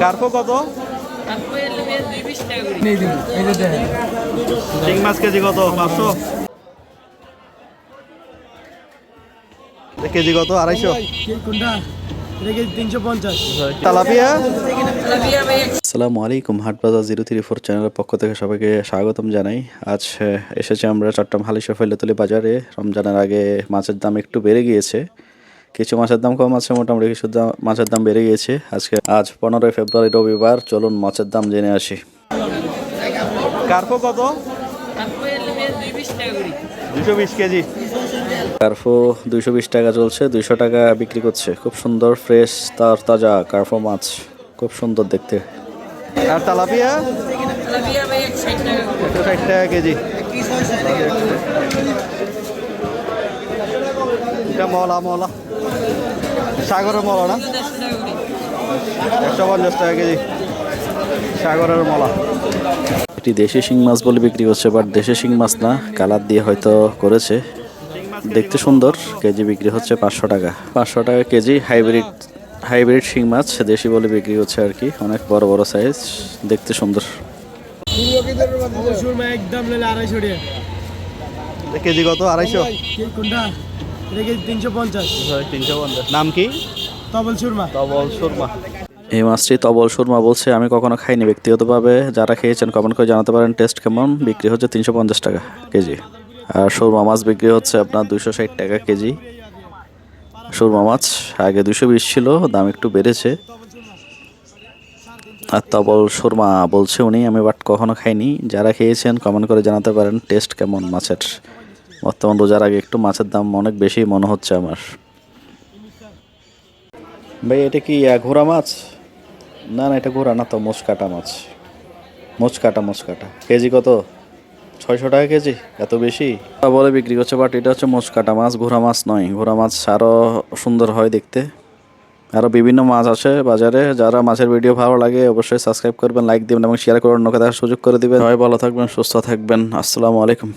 কার্পো কত? শিং মাছ কেজি কত? 500 কেজি কত? 250 350 তেলাপিয়া। আসসালামু আলাইকুম, হাটবাজার 034 চ্যানেলের পক্ষ থেকে সবাইকে স্বাগতম জানাই। আজ এসেছি আমরা চট্টগ্রাম হালিশহর ফেলতলী বাজারে। রমজানের আগে মাছের দাম একটু বেড়ে গিয়েছে, কিছু মাছের দাম কম আছে, মোটামুটি কিছু মাছের দাম বেড়ে গিয়েছে। আজ 15 ফেব্রুয়ারি রবিবার, চলুন মাছের দাম জেনে আসি। কার্পো কত? 220 কেজি। কার্ফো 220 টাকা চলছে, 200 টাকা বিক্রি করছে। খুব সুন্দর ফ্রেশ তাজা কার্ফো মাছ, খুব সুন্দর দেখতে। আর তেলাপিয়া 160 টাকা কেজি। এটা মলা সাগরের মলা না, 150 টাকা কেজি সাগরের মলা। এটি দেশি শিং মাছ বলে বিক্রি করছে, বাট দেশি শিং মাছ না, কালার দিয়ে হয়তো করেছে। দেখতে সুন্দর, কেজি বিক্রি হচ্ছে 500 টাকা। 500 টাকা কেজি। হাইব্রিড শিং মাছ, দেশি বলে বিক্রি হচ্ছে আর কি। অনেক বড় বড় সাইজ, দেখতে সুন্দর। কেজি কত? 250। 350। নাম কি? তবল সুরমা। এই মাছটি তবল সুরমা বলছে, আমি কখনো খাইনি ব্যক্তিগতভাবে। যারা খেয়েছেন কমেন্ট করে জানাতে পারেন টেস্ট কেমন। বিক্রি হচ্ছে 350 টাকা কেজি। আর সুরমা মাছ বিক্রি হচ্ছে আপনার 260 টাকা কেজি। সুরমা মাছ আগে 220 ছিল, দাম একটু বেড়েছে। আর তবল সুরমা বলছে উনি, আমি বাট কখনো খাইনি। যারা খেয়েছেন কমেন্ট করে জানাতে পারেন টেস্ট কেমন মাছের। বর্তমান রোজার আগে একটু মাছের দাম অনেক বেশি মনে হচ্ছে আমার। ভাই এটা কি ঘোড়া মাছ? না না, এটা ঘোড়া না তো, মোচকাটা মাছ। মোচকাটা কেজি কত? 600 টাকা কেজি। এত বেশি বলে বিক্রি করছে, বাট এটা হচ্ছে মোচকাটা মাছ, ঘোড়া মাছ নয়। ঘোড়া মাছ আরও সুন্দর হয় দেখতে। আরও বিভিন্ন মাছ আছে বাজারে। যারা মাছের ভিডিও ভালো লাগে অবশ্যই সাবস্ক্রাইব করবেন, লাইক দিবেন এবং শেয়ার করে অন্যকে দেখার সুযোগ করে দিবেন। সবাই ভালো থাকবেন, সুস্থ থাকবেন। আসসালামু আলাইকুম।